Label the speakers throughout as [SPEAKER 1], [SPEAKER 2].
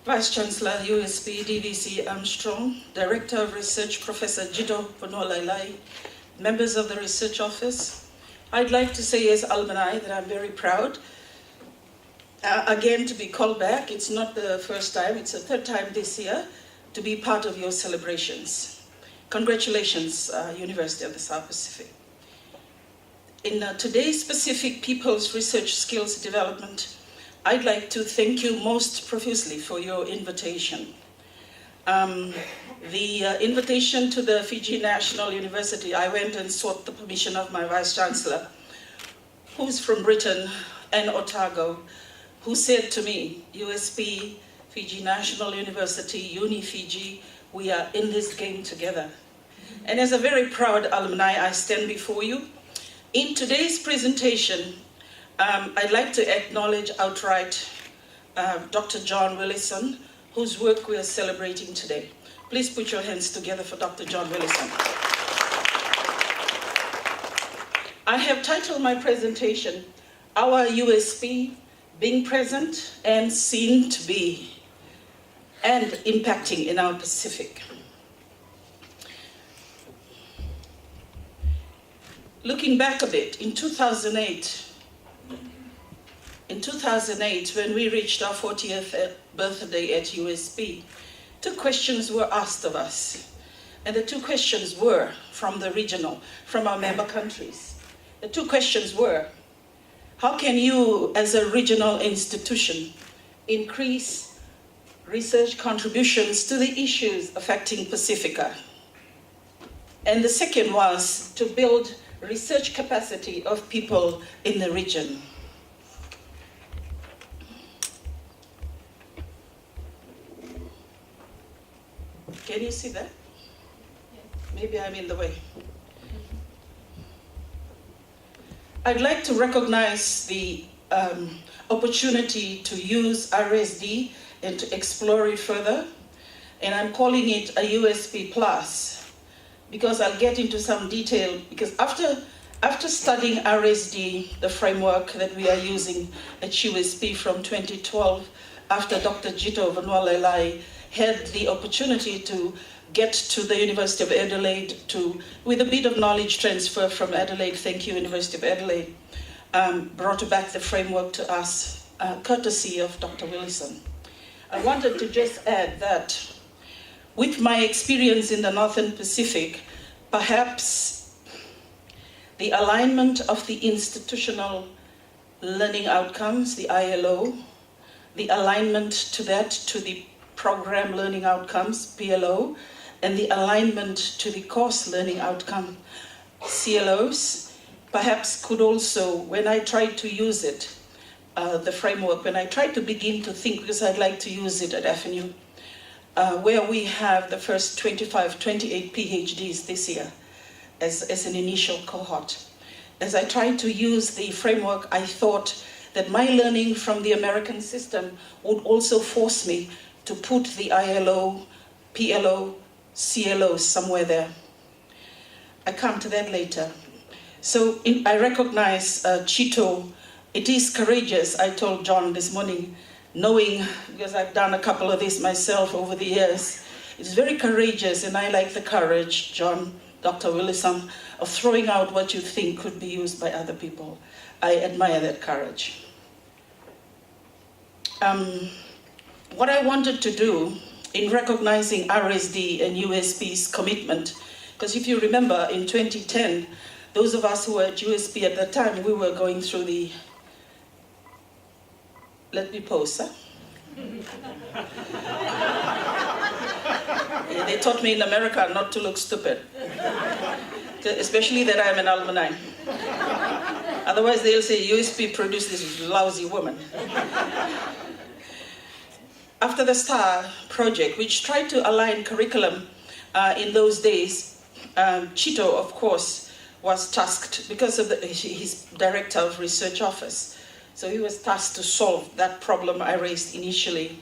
[SPEAKER 1] Vice-Chancellor, USP, DVC Armstrong, Director of Research, Professor Jito Vonolailai, members of the Research Office. I'd like to say as alumni that I'm very proud, again, to be called back. It's not the first time, it's the third time this year, to be part of your celebrations. Congratulations, University of the South Pacific. In today's Pacific People's Research Skills Development, I'd like to thank you most profusely for your invitation. The invitation to the Fiji National University, I went and sought the permission of my Vice-Chancellor, who's from Britain, and Otago, who said to me, USP, Fiji National University, Uni-Fiji, we are in this game together. And as a very proud alumni, I stand before you. In today's presentation, I'd like to acknowledge outright Dr. John Willison, whose work we are celebrating today. Please put your hands together for Dr. John Willison. I have titled my presentation, Our USP, Being Present and Seen to Be, and Impacting in Our Pacific. Looking back a bit, in 2008, when we reached our 40th birthday at USP, 2 questions were asked of us. And the 2 questions were from the regional, from our member countries. The 2 questions were, how can you, as a regional institution, increase research contributions to the issues affecting Pacifica? And the second was to build research capacity of people in the region. Can you see that? Maybe I'm in the way. I'd like to recognize the opportunity to use RSD and to explore it further. And I'm calling it a USP Plus, because I'll get into some detail, because after studying RSD, the framework that we are using at USP from 2012, after Dr. Jito Vonolailai had the opportunity to get to the University of Adelaide with a bit of knowledge transfer from Adelaide, thank you University of Adelaide, brought back the framework to us, courtesy of Dr. Willison. I wanted to just add that with my experience in the Northern Pacific, perhaps the alignment of the institutional learning outcomes, the ILO, the alignment to the program learning outcomes, PLO, and the alignment to the course learning outcome, CLOs, perhaps could also, when I tried to use it, the framework, when I tried to begin to think, because I'd like to use it at FNU, where we have the first 28 PhDs this year as an initial cohort. As I tried to use the framework, I thought that my learning from the American system would also force me to put the ILO, PLO, CLO somewhere there. I come to that later. So I recognize Chito. It is courageous, I told John this morning, knowing, because I've done a couple of these myself over the years, it's very courageous, and I like the courage, John, Dr. Willison, of throwing out what you think could be used by other people. I admire that courage. What I wanted to do in recognizing RSD and USP's commitment, because if you remember in 2010, those of us who were at USP at that time, we were going through the, let me pause, huh? Yeah, they taught me in America not to look stupid, especially that I'm an alumni. Otherwise they'll say USP produced this lousy woman. After the STAR project, which tried to align curriculum in those days, Chito, of course, was tasked, because of his director of research office. So he was tasked to solve that problem I raised initially.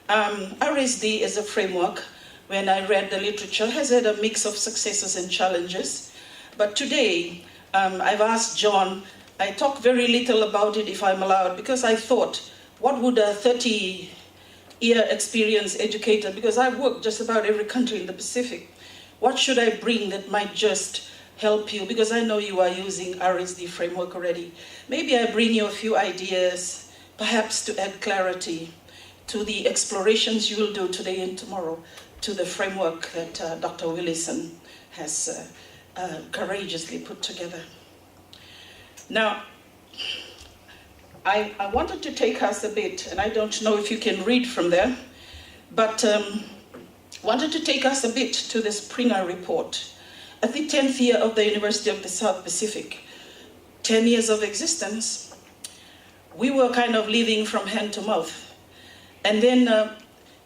[SPEAKER 1] RSD as a framework, when I read the literature, has had a mix of successes and challenges. But today, I've asked John, I talk very little about it if I'm allowed, because I thought what would a 30-year experienced educator, because I've worked just about every country in the Pacific, what should I bring that might just help you? Because I know you are using RSD framework already. Maybe I bring you a few ideas, perhaps to add clarity to the explorations you will do today and tomorrow, to the framework that Dr. Willison has courageously put together. Now, I wanted to take us a bit, and I don't know if you can read from there, but wanted to take us a bit to the Springer report. At the 10th year of the University of the South Pacific, 10 years of existence, we were kind of living from hand to mouth. And then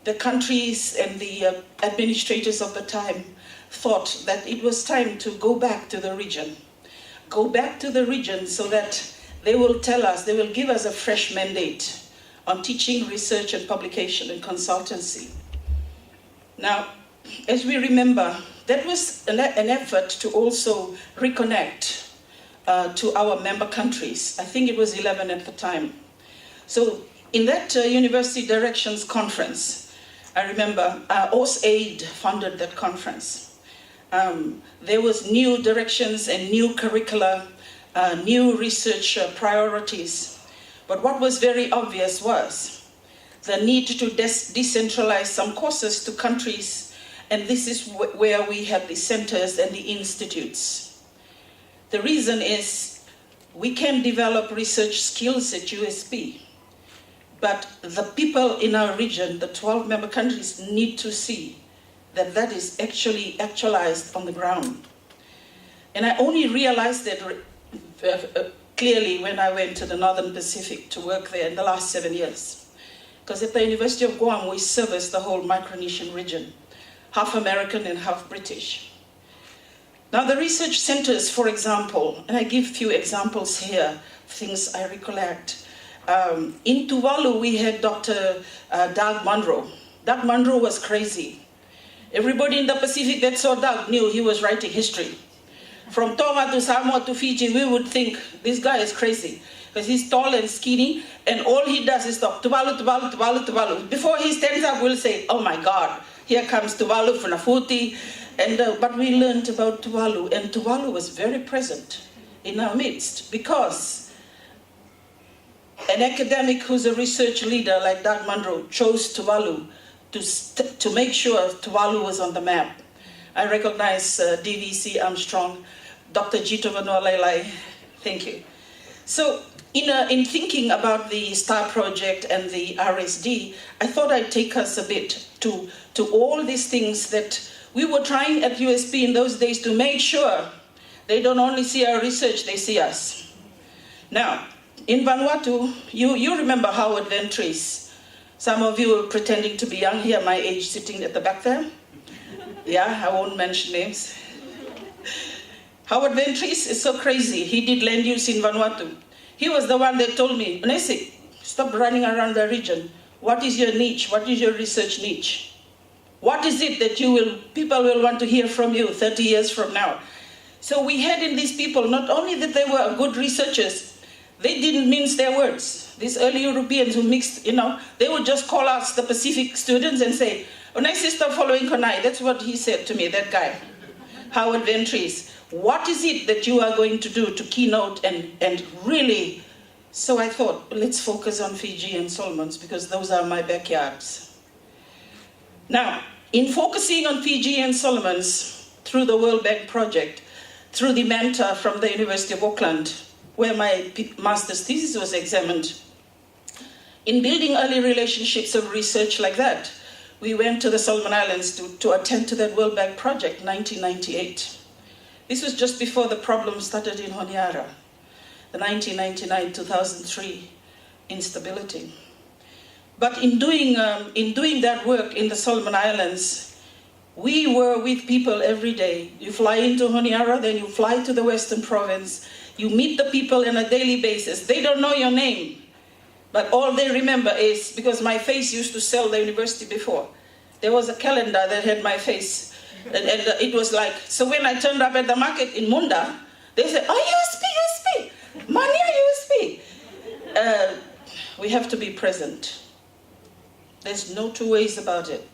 [SPEAKER 1] the countries and the administrators of the time thought that it was time to go back to the region. Go back to the region so that they will tell us, they will give us a fresh mandate on teaching, research, and publication and consultancy. Now, as we remember, that was an effort to also reconnect to our member countries. I think it was 11 at the time. So in that University Directions Conference, I remember OSAID funded that conference. There was new directions and new curricula, new research priorities. But what was very obvious was the need to decentralize some courses to countries, and this is where we have the centers and the institutes. The reason is we can develop research skills at USP, but the people in our region, the 12 member countries, need to see that that is actually actualized on the ground. And I only realized that clearly when I went to the Northern Pacific to work there in the last 7 years. Because at the University of Guam, we service the whole Micronesian region, half American and half British. Now the research centers, for example, and I give a few examples here, things I recollect. In Tuvalu, we had Dr. Doug Munro. Doug Munro was crazy. Everybody in the Pacific that saw Doug knew he was writing history. From Tonga to Samoa to Fiji, we would think this guy is crazy because he's tall and skinny, and all he does is talk Tuvalu, Tuvalu, Tuvalu, Tuvalu. Before he stands up, we'll say, oh my God, here comes Tuvalu, Funafuti. And, but we learned about Tuvalu, and Tuvalu was very present in our midst because an academic who's a research leader like Doug Munro chose Tuvalu to make sure Tuvalu was on the map. I recognize DVC Armstrong, Dr. Jito Vanualelai, thank you. So in thinking about the STAR project and the RSD, I thought I'd take us a bit to all these things that we were trying at USP in those days to make sure they don't only see our research, they see us. Now, in Vanuatu, you remember Howard Ventris. Some of you are pretending to be young here, my age, sitting at the back there. Yeah, I won't mention names. Howard Ventris is so crazy. He did land use in Vanuatu. He was the one that told me, Unaisi, stop running around the region. What is your niche? What is your research niche? What is it that people will want to hear from you 30 years from now? So we had in these people, not only that they were good researchers, they didn't mince their words. These early Europeans who mixed, they would just call us, the Pacific students, and say, Unaisi, stop following Konai. That's what he said to me, that guy, Howard Ventris. What is it that you are going to do to keynote and really? So I thought, let's focus on Fiji and Solomons because those are my backyards. Now, in focusing on Fiji and Solomons through the World Bank project, through the mentor from the University of Auckland, where my master's thesis was examined, in building early relationships of research like that, we went to the Solomon Islands to attend to that World Bank project, 1998. This was just before the problem started in Honiara, the 1999-2003 instability. But in doing that work in the Solomon Islands, we were with people every day. You fly into Honiara, then you fly to the Western Province. You meet the people on a daily basis. They don't know your name, but all they remember is, because my face used to sell the university before, there was a calendar that had my face. And it was like, so when I turned up at the market in Munda, they said, oh, USP, Mania USP. we have to be present. There's no two ways about it.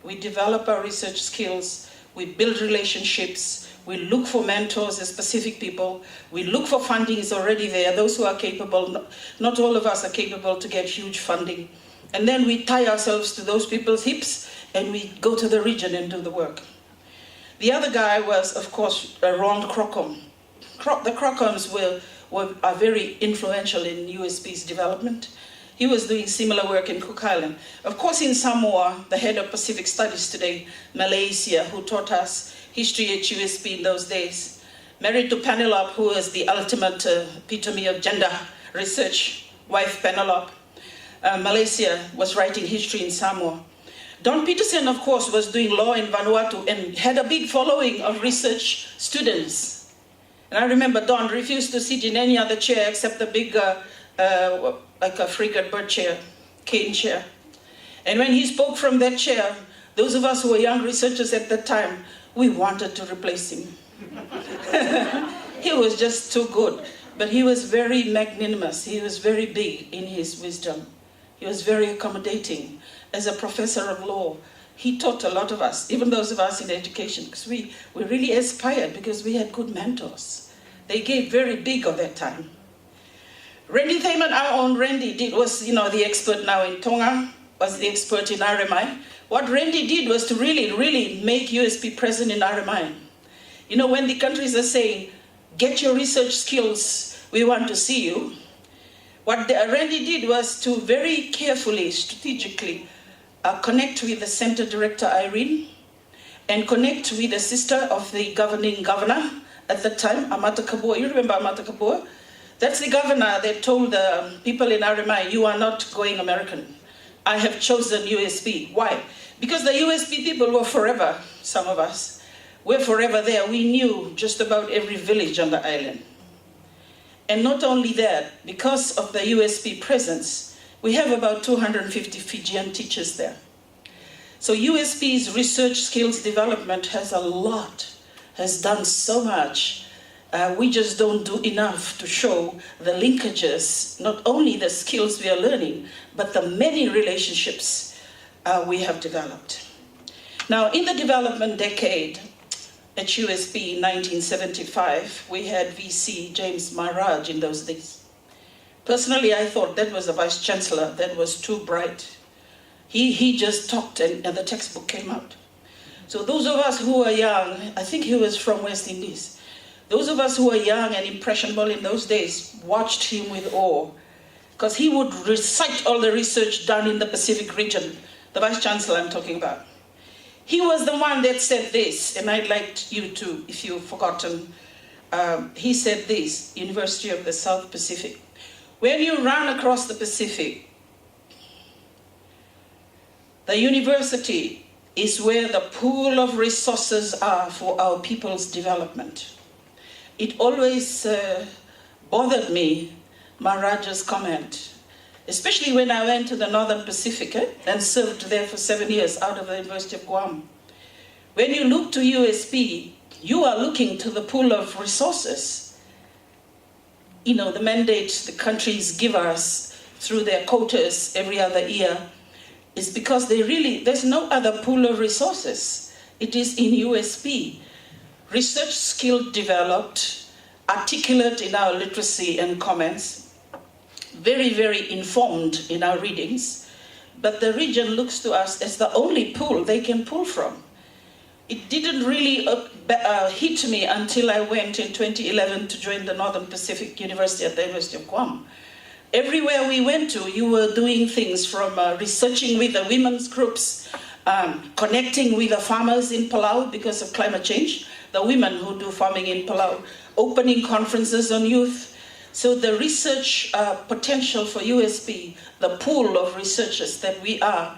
[SPEAKER 1] We develop our research skills, we build relationships, we look for mentors as specific people, we look for funding is already there, those who are capable, not all of us are capable to get huge funding. And then we tie ourselves to those people's hips and we go to the region and do the work. The other guy was, of course, Ron Crocombe. The Crocombes are very influential in USP's development. He was doing similar work in Cook Island. Of course, in Samoa, the head of Pacific Studies today, Malaysia, who taught us history at USP in those days, married to Penelope, who was the ultimate epitome of gender research, wife Penelope. Malaysia was writing history in Samoa. Don Peterson, of course, was doing law in Vanuatu and had a big following of research students. And I remember Don refused to sit in any other chair except the big, like a frigate bird chair, cane chair. And when he spoke from that chair, those of us who were young researchers at that time, we wanted to replace him. He was just too good. But he was very magnanimous. He was very big in his wisdom. He was very accommodating. As a professor of law, he taught a lot of us, even those of us in education, because we really aspired because we had good mentors. They gave very big of their time. Randy Thaman, our own Randy, was the expert now in Tonga, was the expert in RMI. What Randy did was to really make USP present in RMI. When the countries are saying, get your research skills, we want to see you. What Randy did was to very carefully, strategically, connect with the center director, Irene, and connect with the sister of the governing governor at the time, Amata Kabua. You remember Amata Kabua? That's the governor that told the people in RMI, you are not going American. I have chosen USP. Why? Because the USP people were forever, some of us, were forever there. We knew just about every village on the island. And not only that, because of the USP presence, we have about 250 Fijian teachers there. So USP's research skills development has done so much. We just don't do enough to show the linkages, not only the skills we are learning, but the many relationships we have developed. Now, in the development decade, at USP in 1975, we had VC James Maharaj in those days. Personally, I thought that was a vice chancellor that was too bright. He just talked and the textbook came out. So those of us who were young, I think he was from West Indies, those of us who were young and impressionable in those days watched him with awe, because he would recite all the research done in the Pacific region, the vice chancellor I'm talking about. He was the one that said this, and I'd like you to, if you've forgotten, he said this, University of the South Pacific. When you run across the Pacific, the university is where the pool of resources are for our people's development. It always bothered me, Maharaj's comment, especially when I went to the Northern Pacific and served there for 7 years out of the University of Guam. When you look to USP, you are looking to the pool of resources. The mandates the countries give us through their quotas every other year is because there's no other pool of resources. It is in USP. Research skill developed, articulate in our literacy and comments, very, very informed in our readings, but the region looks to us as the only pool they can pull from. It didn't really hit me until I went in 2011 to join the Northern Pacific University at the University of Guam. Everywhere we went to, you were doing things from researching with the women's groups, connecting with the farmers in Palau because of climate change, the women who do farming in Palau, opening conferences on youth. So the research potential for USP, the pool of researchers that we are,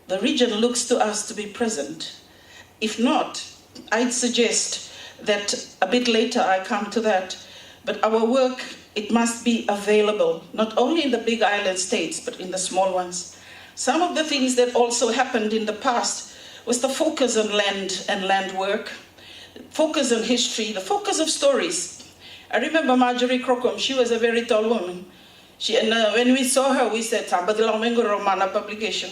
[SPEAKER 1] the region looks to us to be present. If not, I'd suggest that a bit later I come to that, but our work, it must be available, not only in the big island states, but in the small ones. Some of the things that also happened in the past was the focus on land and land work, focus on history, the focus of stories. I remember Marjorie Crocombe, she was a very tall woman. When we saw her, we said, Sabadilang Romana publication.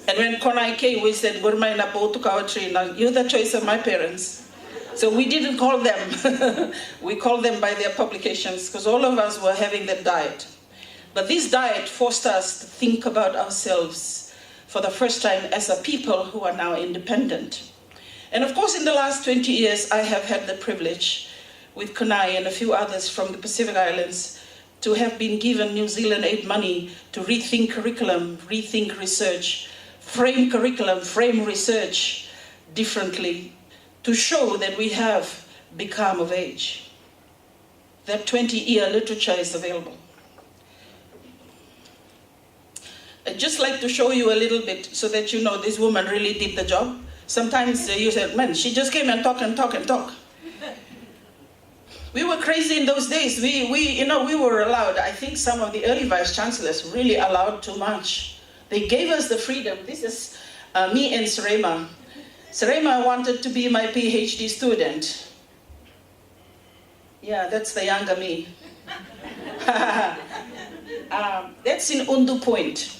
[SPEAKER 1] And when Konai came, we said, Gurmai Nabobo to Kawatrina, you're the choice of my parents. So we didn't call them. We called them by their publications, because all of us were having that diet. But this diet forced us to think about ourselves for the first time as a people who are now independent. And of course, in the last 20 years, I have had the privilege, with Konai and a few others from the Pacific Islands, to have been given New Zealand aid money to rethink curriculum, rethink research, frame curriculum, frame research differently, to show that we have become of age. That 20-year literature is available. I'd just like to show you a little bit so that you know this woman really did the job. Sometimes you say, man, she just came and talk and talk and talk. We were crazy in those days. We were allowed. I think some of the early vice chancellors really allowed too much. They gave us the freedom. This is me and Serema. Serema wanted to be my PhD student. Yeah, that's the younger me. That's in Undu Point.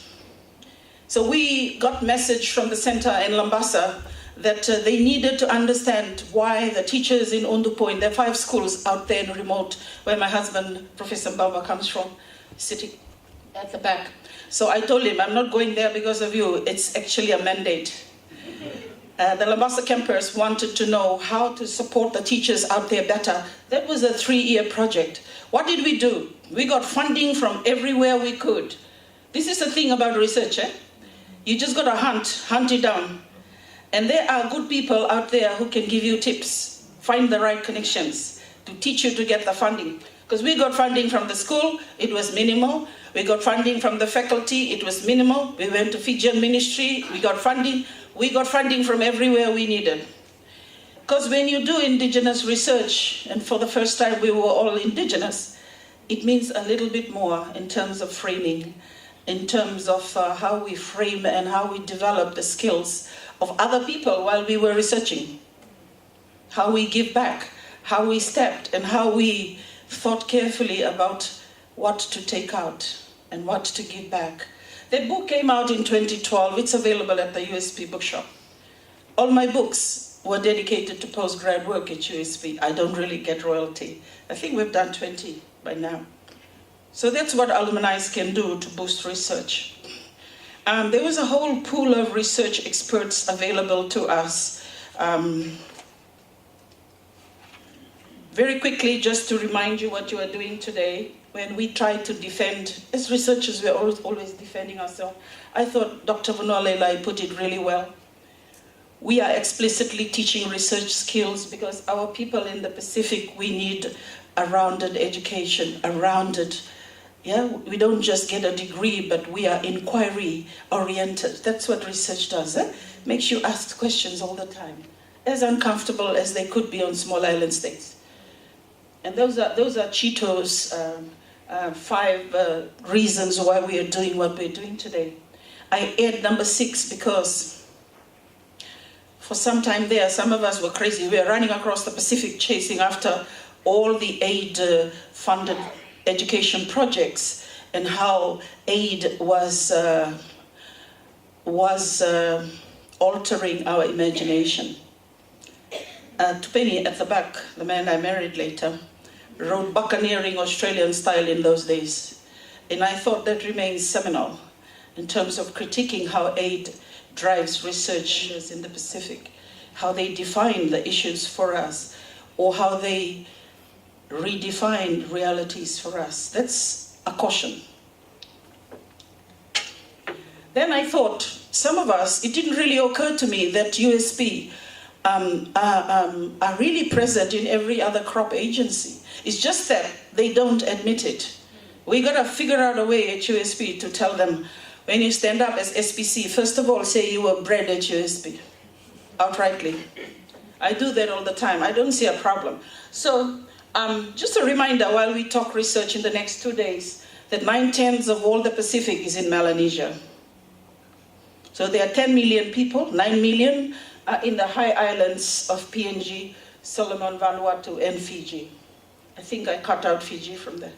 [SPEAKER 1] So we got message from the center in Lambasa that they needed to understand why the teachers in Undu Point, there are 5 schools out there in remote, where my husband, Professor Mbamba, comes from, sitting at the back. So I told him, I'm not going there because of you. It's actually a mandate. The Lambasa campus wanted to know how to support the teachers out there better. That was a 3-year project. What did we do? We got funding from everywhere we could. This is the thing about research, eh? You just got to hunt it down. And there are good people out there who can give you tips, find the right connections to teach you to get the funding. Because we got funding from the school, it was minimal. We got funding from the faculty, it was minimal. We went to Fijian ministry, we got funding. We got funding from everywhere we needed. Because when you do indigenous research, and for the first time we were all indigenous, it means a little bit more in terms of framing, in terms of how we frame and how we develop the skills of other people while we were researching. How we give back, how we stepped, and how we thought carefully about what to take out and what to give back. That book came out in 2012. It's available at the USP bookshop. All my books were dedicated to postgrad work at USP. I don't really get royalty. I think we've done 20 by now. So that's what alumni can do to boost research. There was a whole pool of research experts available to us. Very quickly, just to remind you what you are doing today, when we try to defend, as researchers, we're always defending ourselves. I thought Dr. Vunolela put it really well. We are explicitly teaching research skills because our people in the Pacific, we need a rounded education, a rounded, yeah, we don't just get a degree, but we are inquiry-oriented. That's what research does. Makes you ask questions all the time, as uncomfortable as they could be on small island states. And those are Chito's 5 reasons why we are doing what we're doing today. I add number 6 because for some time there, some of us were crazy. We were running across the Pacific chasing after all the aid-funded education projects and how aid was altering our imagination. Tupeni at the back, the man I married later, wrote buccaneering Australian style in those days. And I thought that remains seminal in terms of critiquing how aid drives research in the Pacific, how they define the issues for us, or how they redefine realities for us. That's a caution. Then I thought, some of us, it didn't really occur to me that USP are really present in every other crop agency. It's just that they don't admit it. We gotta figure out a way at USP to tell them, when you stand up as SPC, first of all, say you were bred at USP, outrightly. I do that all the time. I don't see a problem. So, just a reminder while we talk research in the next 2 days, that 9/10 of all the Pacific is in Melanesia. So there are 10 million people, 9 million are in the high islands of PNG, Solomon, Vanuatu, and Fiji. I think I cut out Fiji from there.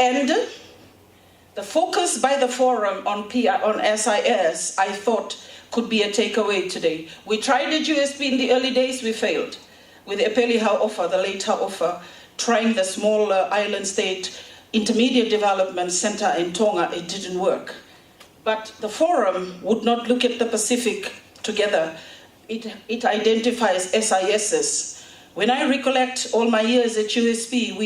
[SPEAKER 1] And the focus by the forum on SIS, I thought, could be a takeaway today. We tried at USP in the early days, we failed. With Epeli Haofa, the late Haofa, trying the small island state intermediate development center in Tonga, it didn't work. But the forum would not look at the Pacific together. It identifies SISs. When I recollect all my years at USP,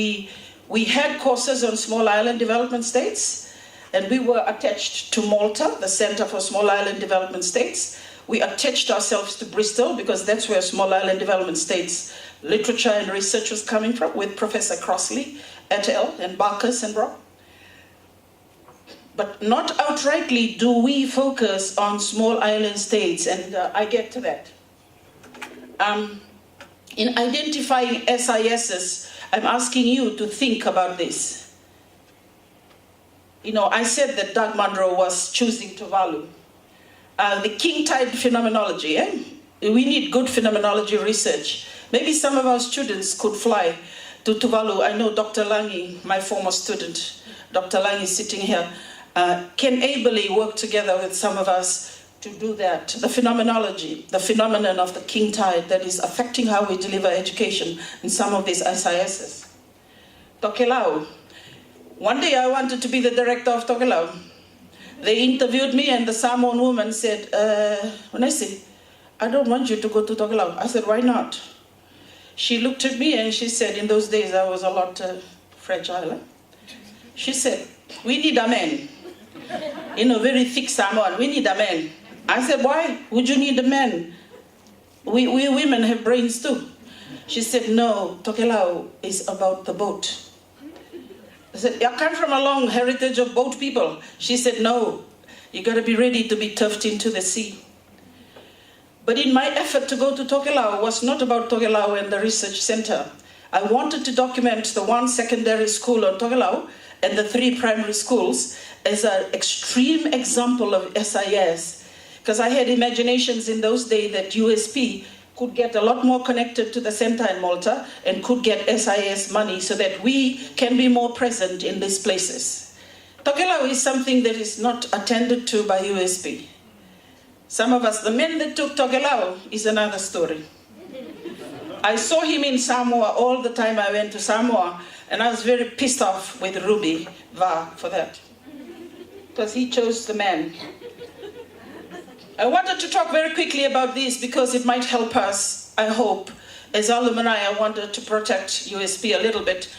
[SPEAKER 1] we had courses on small island development states, and we were attached to Malta, the Center for Small Island Development States. We attached ourselves to Bristol because that's where small island development states literature and research was coming from, with Professor Crossley et al. And Barkas and Brock. But not outrightly do we focus on small island states, and I get to that. In identifying SISs, I'm asking you to think about this. You know, I said that Doug Munro was choosing Tuvalu. The king tide phenomenology, we need good phenomenology research. Maybe some of our students could fly to Tuvalu. I know Dr. Langi, my former student, Dr. Langi sitting here, can ably work together with some of us to do that. The phenomenology, the phenomenon of the king tide that is affecting how we deliver education in some of these SISs. Tokelau. One day I wanted to be the director of Tokelau. They interviewed me and the Samoan woman said, Unaisi, I don't want you to go to Tokelau. I said, why not? She looked at me and she said, in those days I was a lot fragile. She said, we need a man. You know, very thick Samoan, we need a man. I said, why would you need a man? We women have brains too. She said, no, Tokelau is about the boat. I said, I come from a long heritage of boat people. She said, no, you got to be ready to be turfed into the sea. But in my effort to go to Tokelau was not about Tokelau and the research center. I wanted to document the one secondary school on Tokelau and the 3 primary schools as an extreme example of SIS. Because I had imaginations in those days that USP could get a lot more connected to the center in Malta and could get SIS money so that we can be more present in these places. Tokelau is something that is not attended to by USP. Some of us, the men that took Tokelau is another story. I saw him in Samoa all the time I went to Samoa, and I was very pissed off with Ruby Va for that. Because he chose the man. I wanted to talk very quickly about this because it might help us, I hope. As alumni, I wanted to protect USP a little bit.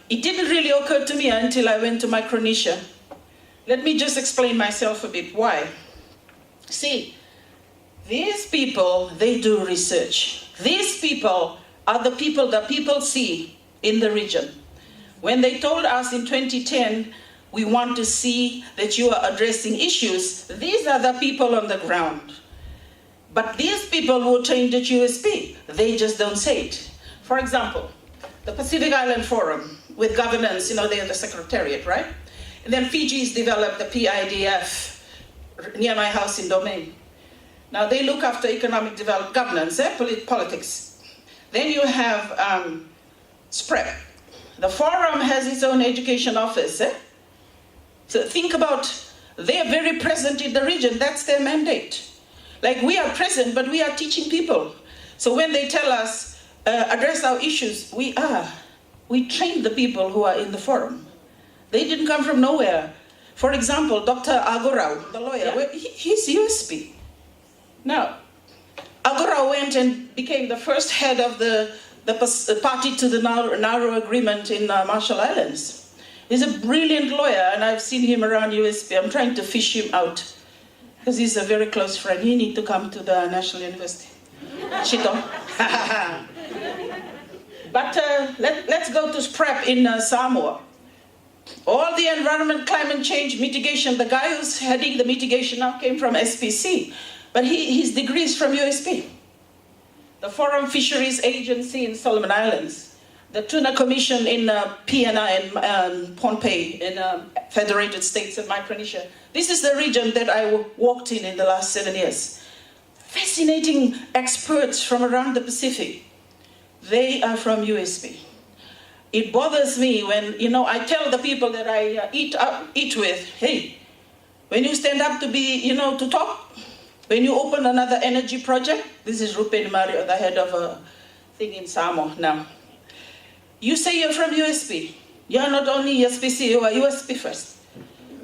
[SPEAKER 1] It didn't really occur to me until I went to Micronesia. Let me just explain myself a bit. Why? See, these people, they do research. These people are the people that people see in the region. When they told us in 2010, we want to see that you are addressing issues, these are the people on the ground. But these people who trained at USP, they just don't say it. For example, the Pacific Island Forum with governance, you know, they're the secretariat, right? And then Fiji's developed the PIDF near my house in Domain. Now they look after economic development, governance, politics. Then you have SPREP. The forum has its own education office. So think about, they are very present in the region, that's their mandate. Like we are present, but we are teaching people. So when they tell us, address our issues, we train the people who are in the forum. They didn't come from nowhere. For example, Dr. Agorau, the lawyer, he's USP. Now, Agorau went and became the first head of the party to the Nauru Agreement in Marshall Islands. He's a brilliant lawyer, and I've seen him around USP. I'm trying to fish him out, because he's a very close friend. He needs to come to the National University. Chito. But let's go to SPREP in Samoa. All the environment, climate change, mitigation, the guy who's heading the mitigation now came from SPC, but his degree is from USP. The Forum Fisheries Agency in Solomon Islands. The Tuna Commission in PNI and Pohnpei in Federated States of Micronesia. This is the region that I walked in the last 7 years. Fascinating experts from around the Pacific. They are from USP. It bothers me when, I tell the people that I eat with, hey, when you stand up to be, to talk, when you open another energy project, this is Rupen Mario, the head of a thing in Samo now. You say you're from USP. You're not only USPC, you are USP first.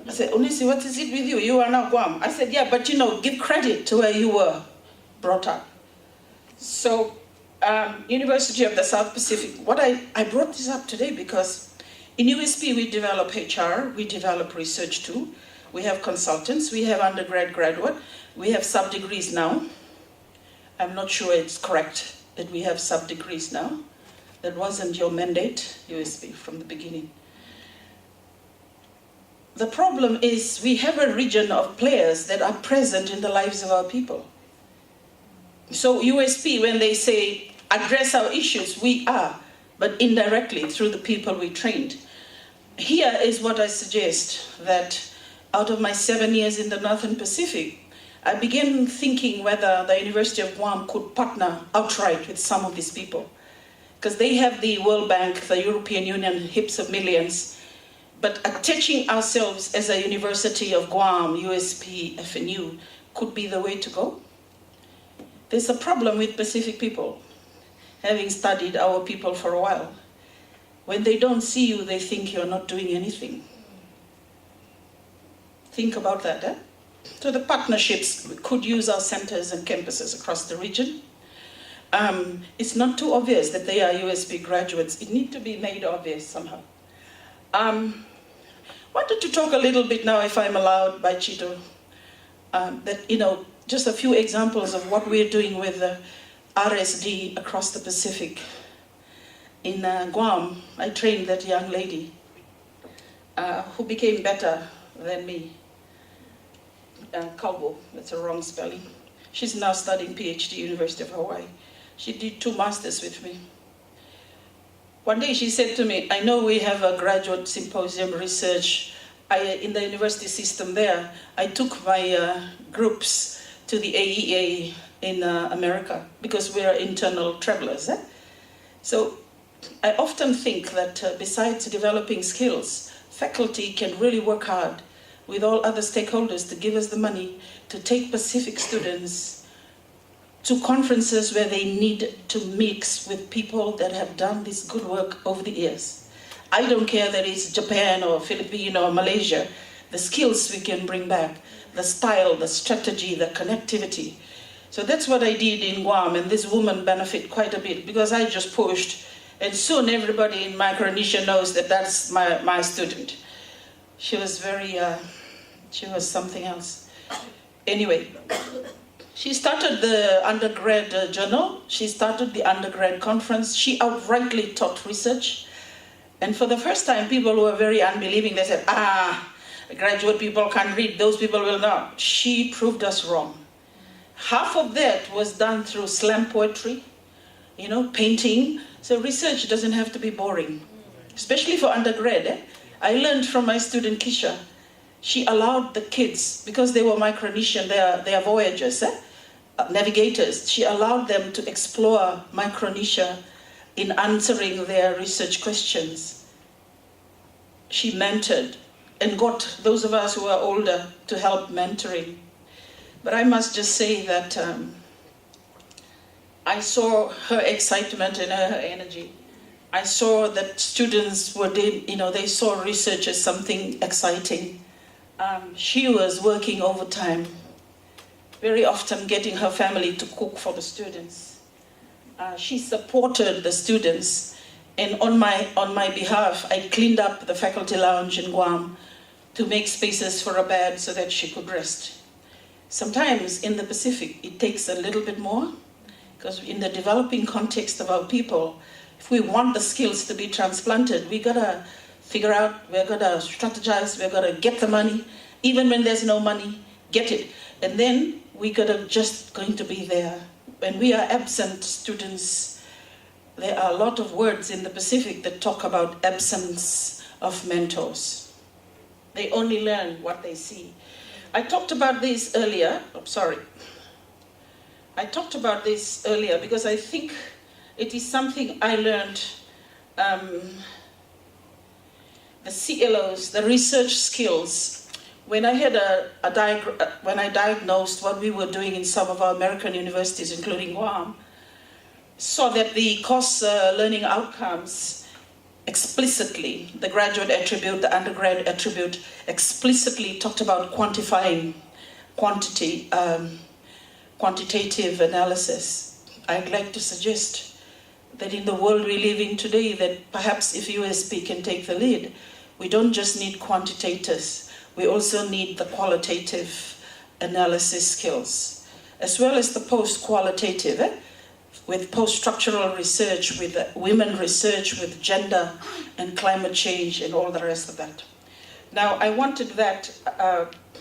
[SPEAKER 1] I said, Unaisi, what is it with you? You are now Guam. I said, yeah, but give credit to where you were brought up. So, University of the South Pacific, I brought this up today because in USP we develop HR, we develop research too. We have consultants, we have undergrad, graduate, we have sub-degrees now. I'm not sure it's correct that we have sub-degrees now. That wasn't your mandate, USP, from the beginning. The problem is we have a region of players that are present in the lives of our people. So USP, when they say, address our issues, we are, but indirectly through the people we trained. Here is what I suggest, that out of my 7 years in the Northern Pacific, I began thinking whether the University of Guam could partner outright with some of these people. Because they have the World Bank, the European Union, heaps of millions, but attaching ourselves as a University of Guam, USP, FNU, could be the way to go. There's a problem with Pacific people, having studied our people for a while. When they don't see you, they think you're not doing anything. Think about that, eh? So the partnerships could use our centers and campuses across the region. It's not too obvious that they are USP graduates. It needs to be made obvious somehow. Wanted to talk a little bit now, if I'm allowed, by Chito, that, just a few examples of what we're doing with the RSD across the Pacific. In Guam, I trained that young lady who became better than me. Kalbo, that's a wrong spelling. She's now studying PhD, University of Hawaii. She did 2 masters with me. One day she said to me, I know we have a graduate symposium research in the university system there. I took my groups to the AEA in America because we are internal travelers. So I often think that besides developing skills, faculty can really work hard with all other stakeholders to give us the money to take Pacific students to conferences where they need to mix with people that have done this good work over the years. I don't care that it's Japan or Philippines or Malaysia, the skills we can bring back, the style, the strategy, the connectivity. So that's what I did in Guam, and this woman benefited quite a bit because I just pushed, and soon everybody in Micronesia knows that that's my student. She was she was something else. Anyway, she started the undergrad journal, she started the undergrad conference, she outrightly taught research. And for the first time, people who were very unbelieving, they said, graduate people can't read, those people will not. She proved us wrong. Half of that was done through slam poetry, painting. So research doesn't have to be boring, especially for undergrad. I learned from my student Kisha. She allowed the kids, because they were Micronesian, they are voyagers, navigators. She allowed them to explore Micronesia in answering their research questions. She mentored and got those of us who are older to help mentoring. But I must just say that I saw her excitement and her energy. I saw that students they saw research as something exciting. She was working overtime, very often getting her family to cook for the students. She supported the students, and on my behalf, I cleaned up the faculty lounge in Guam to make spaces for a bed so that she could rest. Sometimes in the Pacific, it takes a little bit more, because in the developing context of our people, if we want the skills to be transplanted, we gotta figure out, we're gonna strategize, we're gonna get the money, even when there's no money, get it. And then we gotta just going to be there. When we are absent students, there are a lot of words in the Pacific that talk about absence of mentors. They only learn what they see. I talked about this earlier, I talked about this earlier because I think it is something I learned the CLOs, the research skills. When I diagnosed what we were doing in some of our American universities, including Guam, saw that the course learning outcomes explicitly, the graduate attribute, the undergrad attribute, explicitly talked about quantifying quantitative analysis. I'd like to suggest that in the world we live in today, that perhaps if USP can take the lead, we don't just need quantitators, we also need the qualitative analysis skills, as well as the post-qualitative, with post-structural research, with women research, with gender and climate change and all the rest of that. Now, I wanted that,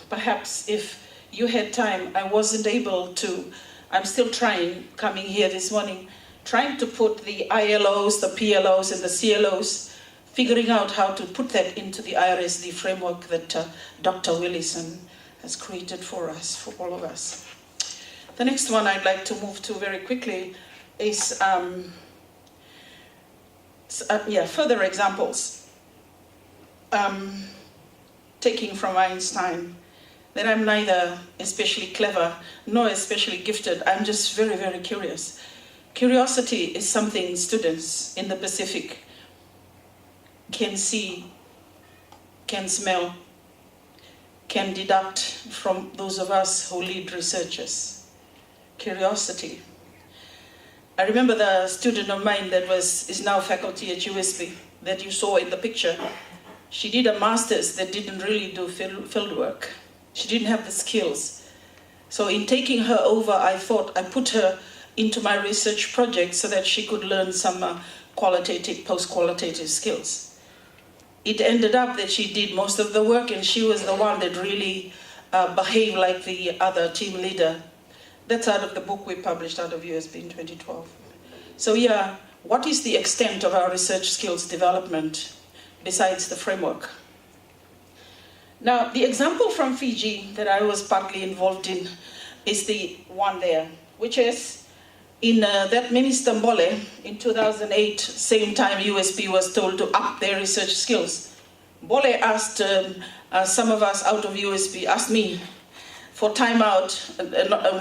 [SPEAKER 1] perhaps if you had time, I wasn't able to, I'm still trying, coming here this morning, trying to put the ILOs, the PLOs, and the CLOs, figuring out how to put that into the IRSD framework that Dr. Willison has created for us, for all of us. The next one I'd like to move to very quickly is further examples. Taking from Einstein, that I'm neither especially clever nor especially gifted. I'm just very, very curious. Curiosity is something students in the Pacific can see, can smell, can deduct from those of us who lead researchers. Curiosity. I remember the student of mine that is now faculty at USP that you saw in the picture. She did a master's that didn't really do field work. She didn't have the skills. So in taking her over, I thought I put her into my research project so that she could learn some qualitative, post-qualitative skills. It ended up that she did most of the work, and she was the one that really behaved like the other team leader. That's out of the book we published out of USP in 2012. So yeah, what is the extent of our research skills development besides the framework? Now, the example from Fiji that I was partly involved in is the one there, which is in that Minister Mbole in 2008, same time USP was told to up their research skills. Mbole asked some of us out of USP, asked me for time out.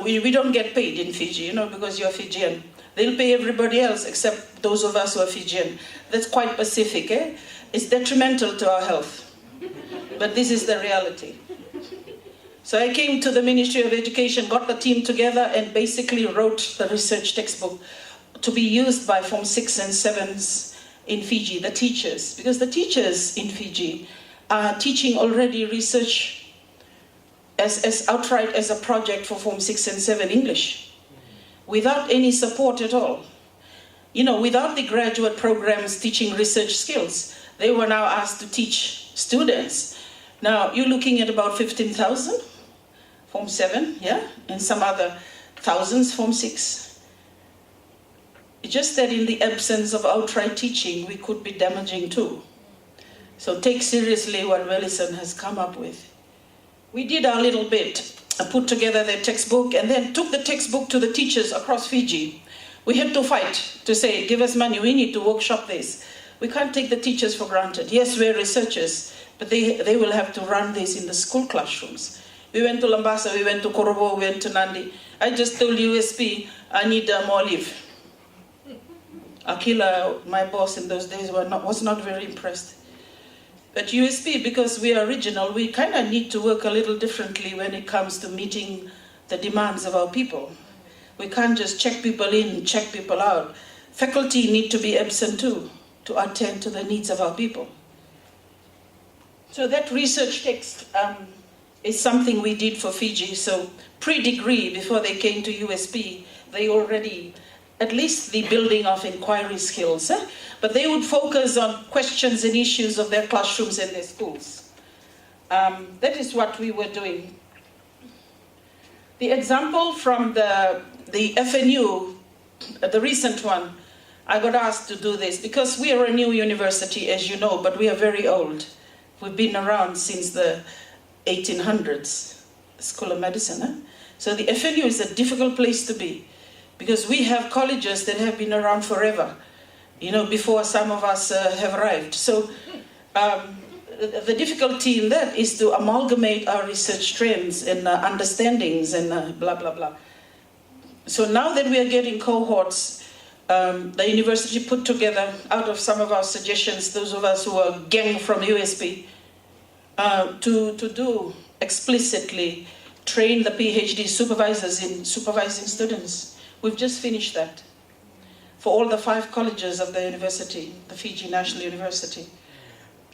[SPEAKER 1] We don't get paid in Fiji, because you're Fijian. They'll pay everybody else except those of us who are Fijian. That's quite Pacific, eh? It's detrimental to our health. But this is the reality. So I came to the Ministry of Education, got the team together, and basically wrote the research textbook to be used by Form 6 and 7s in Fiji, the teachers. Because the teachers in Fiji are teaching already research as outright as a project for Form 6 and 7 English, without any support at all. Without the graduate programs teaching research skills, they were now asked to teach students. Now, you're looking at about 15,000, Form 7, yeah? And some other thousands, Form 6. It's just that in the absence of outright teaching, we could be damaging too. So take seriously what Willison has come up with. We did our little bit, put together the textbook, and then took the textbook to the teachers across Fiji. We had to fight to say, give us money, we need to workshop this. We can't take the teachers for granted. Yes, we're researchers, but they will have to run this in the school classrooms. We went to Lambasa, we went to Korobo, we went to Nandi. I just told USP, I need more leave. Akila, my boss in those days, was not very impressed. But USP, because we are regional, we kind of need to work a little differently when it comes to meeting the demands of our people. We can't just check people in, check people out. Faculty need to be absent too, to attend to the needs of our people. So that research text is something we did for Fiji. So pre-degree, before they came to USP, they already, at least the building of inquiry skills, but they would focus on questions and issues of their classrooms and their schools. That is what we were doing. The example from the FNU, the recent one, I got asked to do this because we are a new university, as you know, but we are very old. We've been around since the 1800s, School of Medicine. So the FNU is a difficult place to be because we have colleges that have been around forever, before some of us have arrived. So the difficulty in that is to amalgamate our research trends and understandings and blah, blah, blah. So now that we are getting cohorts, the university put together, out of some of our suggestions, those of us who are gang from USP, to do explicitly train the PhD supervisors in supervising students. We've just finished that for all the 5 colleges of the university, the Fiji National University.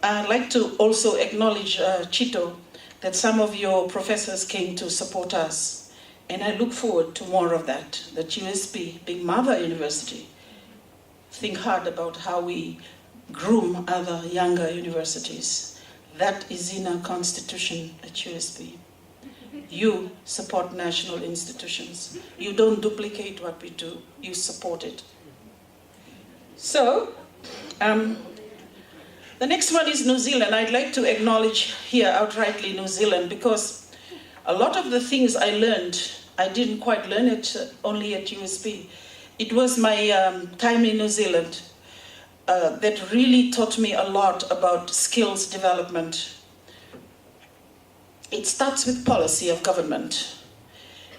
[SPEAKER 1] I'd like to also acknowledge, Chito, that some of your professors came to support us. And I look forward to more of that USP, being mother university, think hard about how we groom other younger universities. That is in our constitution at USP. You support national institutions. You don't duplicate what we do, you support it. So, the next one is New Zealand. I'd like to acknowledge here outrightly New Zealand, because a lot of the things I learned, I didn't quite learn it only at USP. It was my time in New Zealand that really taught me a lot about skills development. It starts with policy of government.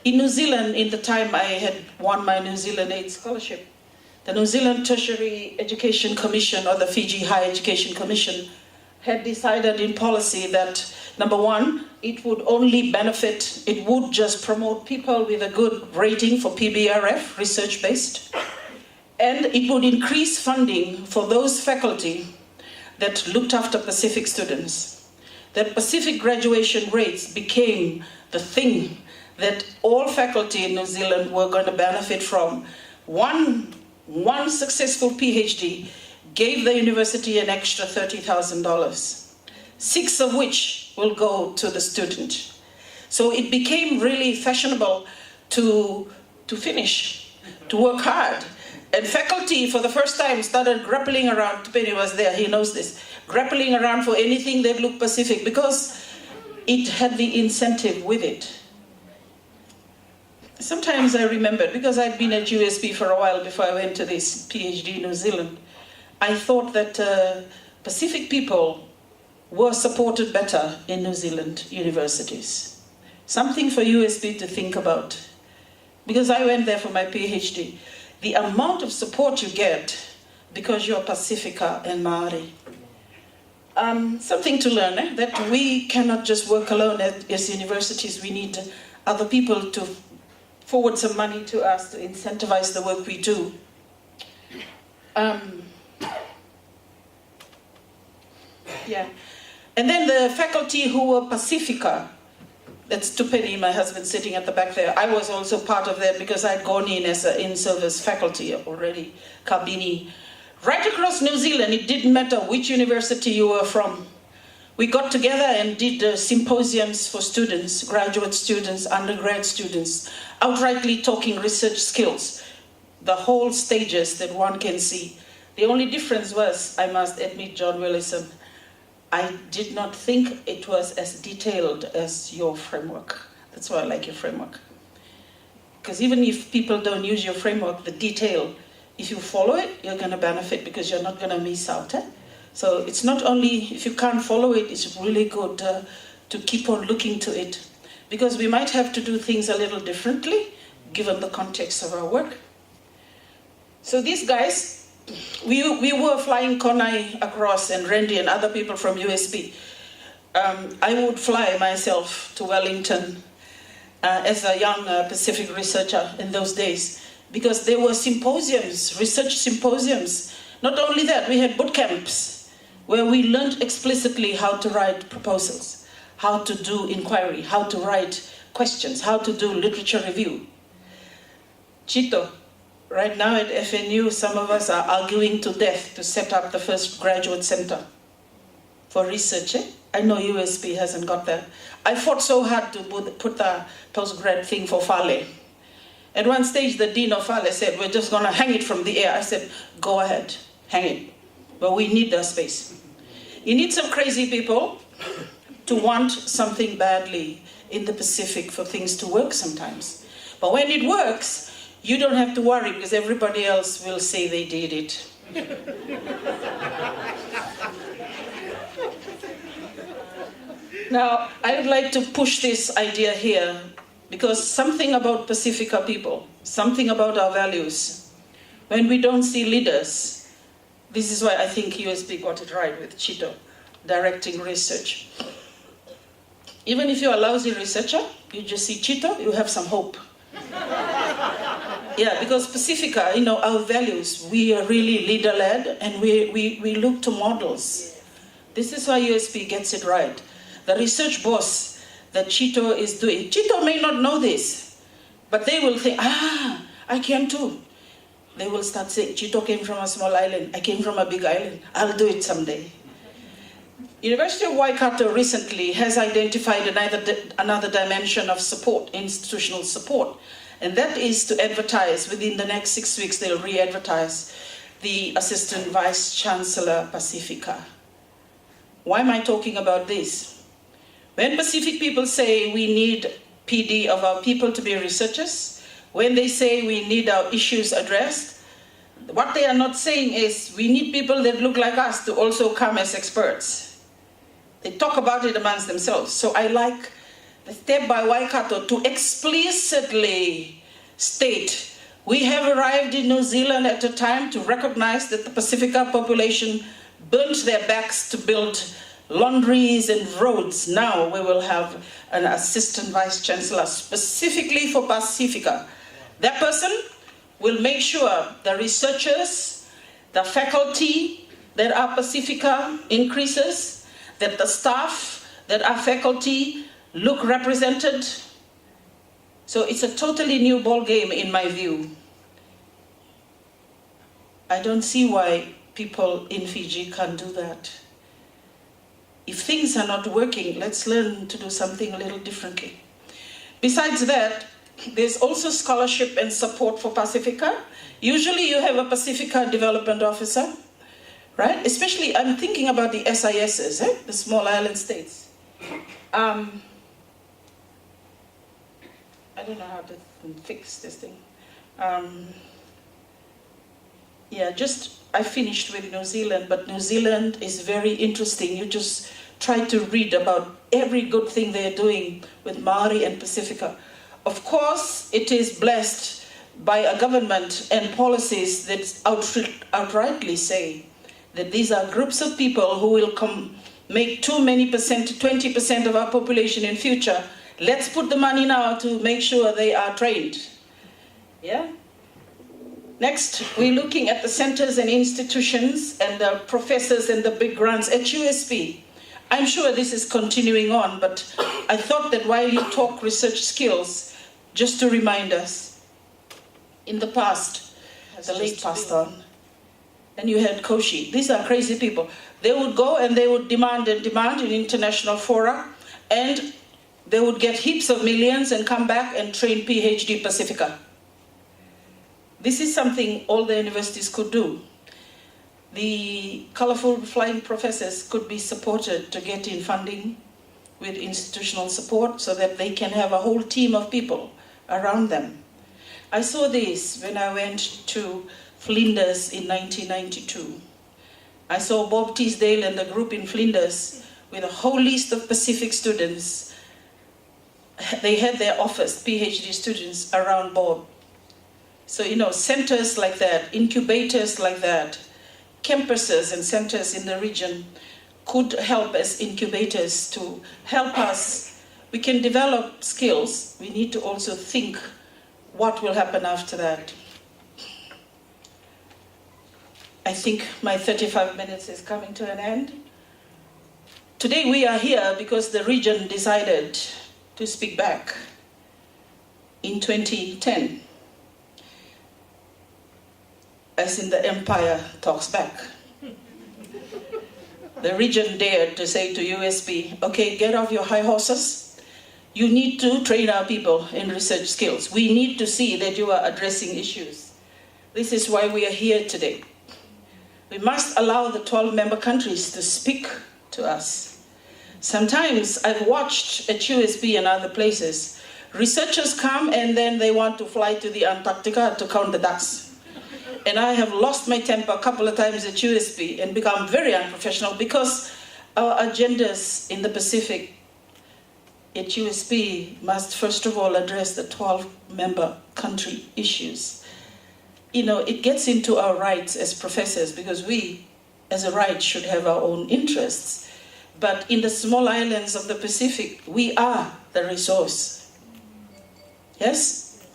[SPEAKER 1] In New Zealand, in the time I had won my New Zealand Aid Scholarship, the New Zealand Tertiary Education Commission, or the Fiji Higher Education Commission, had decided in policy that, number one, it would only benefit, it would just promote people with a good rating for PBRF, research-based, and it would increase funding for those faculty that looked after Pacific students. That Pacific graduation rates became the thing that all faculty in New Zealand were going to benefit from. One successful PhD gave the university an extra $30,000, 6 of which will go to the student. So it became really fashionable to finish, to work hard. And faculty, for the first time, started grappling around. Penny was there, he knows this, grappling around for anything that looked Pacific, because it had the incentive with it. Sometimes I remembered, because I'd been at USP for a while before I went to this PhD in New Zealand, I thought that Pacific people were supported better in New Zealand universities. Something for USP to think about. Because I went there for my PhD. The amount of support you get because you're Pacifica and Maori. Something to learn, that we cannot just work alone as universities. We need other people to forward some money to us to incentivize the work we do. Yeah. And then the faculty who were Pacifica, that's Tupeni, my husband, sitting at the back there. I was also part of that because I'd gone in as an in-service faculty already, Kabini. Right across New Zealand, it didn't matter which university you were from. We got together and did symposiums for students, graduate students, undergrad students, outrightly talking research skills, the whole stages that one can see. The only difference was, I must admit, John Willison, I did not think it was as detailed as your framework. That's why I like your framework. Because even if people don't use your framework, the detail, if you follow it, you're going to benefit because you're not going to miss out. So it's not only, if you can't follow it, it's really good to keep on looking to it. Because we might have to do things a little differently, given the context of our work. So these guys, we were flying Konai across, and Randy and other people from USP. I would fly myself to Wellington as a young Pacific researcher in those days, because there were symposiums, research symposiums. Not only that, we had boot camps where we learned explicitly how to write proposals, how to do inquiry, how to write questions, how to do literature review. Chito, right now at FNU, some of us are arguing to death to set up the first graduate center for research. I know USP hasn't got that. I fought so hard to put the postgrad thing for Fale. At one stage, the dean of Fale said, we're just going to hang it from the air. I said, go ahead, hang it. But we need the space. You need some crazy people to want something badly in the Pacific for things to work sometimes. But when it works, you don't have to worry because everybody else will say they did it. Now, I would like to push this idea here because something about Pacifica people, something about our values, when we don't see leaders, this is why I think USP got it right with Chito, directing research. Even if you're a lousy researcher, you just see Chito, you have some hope. Yeah, because Pacifica, our values, we are really leader-led and we look to models. This is why USP gets it right. The research boss that Chito is doing, Chito may not know this, but they will think, I can too. They will start saying, Chito came from a small island, I came from a big island, I'll do it someday. University of Waikato recently has identified another dimension of support, institutional support, and that is to advertise. Within the next 6 weeks, they'll re-advertise the Assistant Vice Chancellor Pacifica. Why am I talking about this? When Pacific people say we need PD of our people to be researchers, when they say we need our issues addressed, what they are not saying is we need people that look like us to also come as experts. They talk about it amongst themselves. So I like the step by Waikato to explicitly state we have arrived in New Zealand at a time to recognize that the Pacifica population burnt their backs to build laundries and roads. Now we will have an assistant vice chancellor specifically for Pacifica. That person will make sure the researchers, the faculty that are Pacifica increases, that the staff that are faculty look represented. So it's a totally new ball game in my view. I don't see why people in Fiji can't do that. If things are not working, let's learn to do something a little differently. Besides that, there's also scholarship and support for Pacifica. Usually you have a Pacifica development officer, right? Especially, I'm thinking about the SISs, the small island states. I don't know how to fix this thing. I finished with New Zealand, but New Zealand is very interesting. You just try to read about every good thing they're doing with Maori and Pacifica. Of course, it is blessed by a government and policies that outrightly say that these are groups of people who will make too many percent, 20% of our population in future. Let's put the money now to make sure they are trained. Yeah? Next, we're looking at the centers and institutions and the professors and the big grants at USP. I'm sure this is continuing on, but I thought that while you talk research skills, just to remind us, in the past, the late passed on, and you had Koshi. These are crazy people. They would go and they would demand in international fora, and they would get heaps of millions and come back and train PhD Pacifica. This is something all the universities could do. The colorful flying professors could be supported to get in funding with institutional support so that they can have a whole team of people around them. I saw this when I went to Flinders in 1992. I saw Bob Teasdale and the group in Flinders with a whole list of Pacific students. They had their office, PhD students, around Bob. So, centers like that, incubators like that, campuses and centers in the region could help as incubators to help us. We can develop skills. We need to also think what will happen after that. I think my 35 minutes is coming to an end. Today we are here because the region decided to speak back in 2010. As in the empire talks back. The region dared to say to USP, okay, get off your high horses. You need to train our people in research skills. We need to see that you are addressing issues. This is why we are here today. We must allow the 12 member countries to speak to us. Sometimes I've watched at USP and other places, researchers come and then they want to fly to the Antarctica to count the ducks. And I have lost my temper a couple of times at USP and become very unprofessional because our agendas in the Pacific at USP must first of all address the 12-member country issues. You know, it gets into our rights as professors because we, as a right, should have our own interests. But in the small islands of the Pacific, we are the resource. Yes?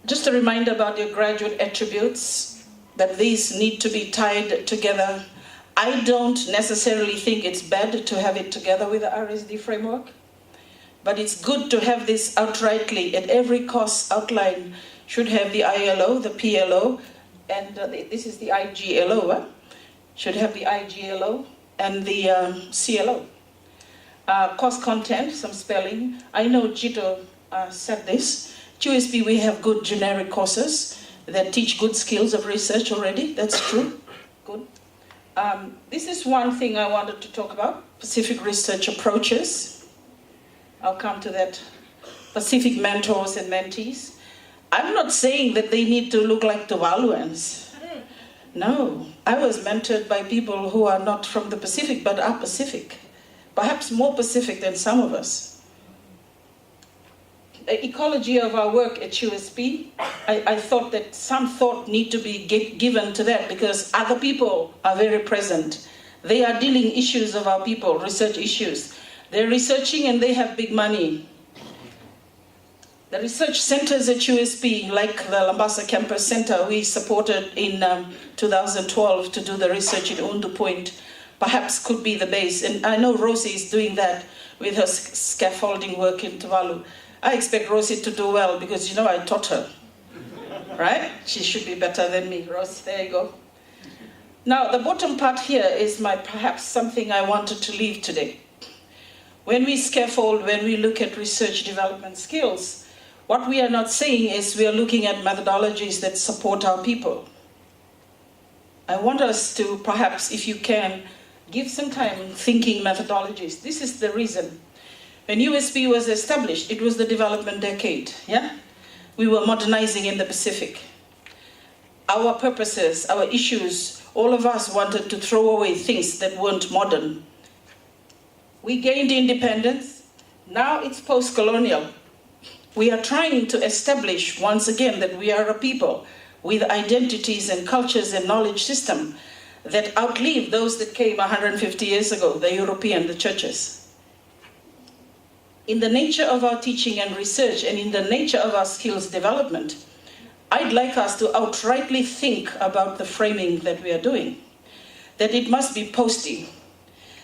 [SPEAKER 1] Just a reminder about your graduate attributes, that these need to be tied together. I don't necessarily think it's bad to have it together with the RSD framework, but it's good to have this outrightly. At every course outline should have the ILO, the PLO, and this is the IGLO, should have the IGLO and the CLO. Course content, some spelling. I know Jito said this. At USP we have good generic courses that teach good skills of research already. That's true. Good. This is one thing I wanted to talk about, Pacific research approaches. I'll come to that. Pacific mentors and mentees. I'm not saying that they need to look like Tuvaluans. No, I was mentored by people who are not from the Pacific, but are Pacific. Perhaps more Pacific than some of us. The ecology of our work at USP, I thought that some thought need to be given to that because other people are very present. They are dealing issues of our people, research issues. They're researching and they have big money. The research centers at USP, like the Lambasa Campus Center, we supported in 2012 to do the research in Undu Point, perhaps could be the base. And I know Rosie is doing that with her scaffolding work in Tuvalu. I expect Rosie to do well because, you know, I taught her, right? She should be better than me. Rosie, there you go. Now, the bottom part here is perhaps something I wanted to leave today. When we scaffold, when we look at research development skills, what we are not saying is we are looking at methodologies that support our people. I want us to perhaps, if you can, give some time thinking methodologies. This is the reason. When USP was established, it was the development decade, yeah? We were modernizing in the Pacific. Our purposes, our issues, all of us wanted to throw away things that weren't modern. We gained independence. Now it's post-colonial. We are trying to establish once again that we are a people with identities and cultures and knowledge system that outlive those that came 150 years ago, the European, the churches. In the nature of our teaching and research and in the nature of our skills development, I'd like us to outrightly think about the framing that we are doing. That it must be posty,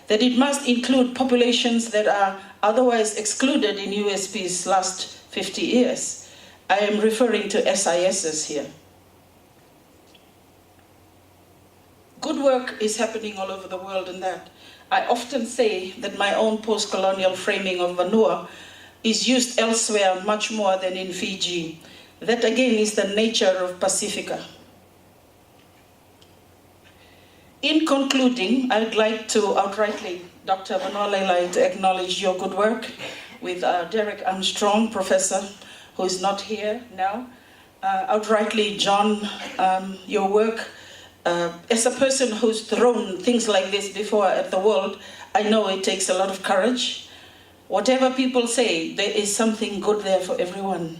[SPEAKER 1] that it must include populations that are otherwise excluded in USP's last 50 years. I am referring to SISs here. Good work is happening all over the world in that. I often say that my own post-colonial framing of Vanua is used elsewhere much more than in Fiji. That again is the nature of Pacifica. In concluding, I'd like to outrightly, Dr. Vanua Leilai, to acknowledge your good work with Derek Armstrong, professor, who is not here now. Outrightly, John, your work. As a person who's thrown things like this before at the world, I know it takes a lot of courage. Whatever people say, there is something good there for everyone.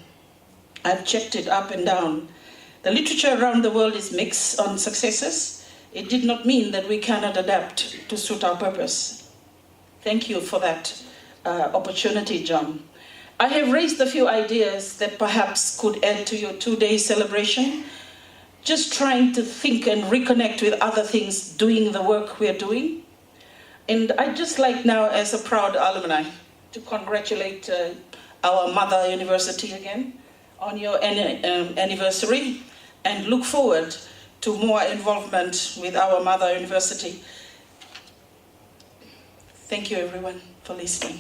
[SPEAKER 1] I've checked it up and down. The literature around the world is mixed on successes. It did not mean that we cannot adapt to suit our purpose. Thank you for that opportunity, John. I have raised a few ideas that perhaps could add to your two-day celebration. Just trying to think and reconnect with other things, doing the work we're doing. And I'd just like now, as a proud alumni, to congratulate our mother university again on your anniversary and look forward to more involvement with our mother university. Thank you everyone for listening.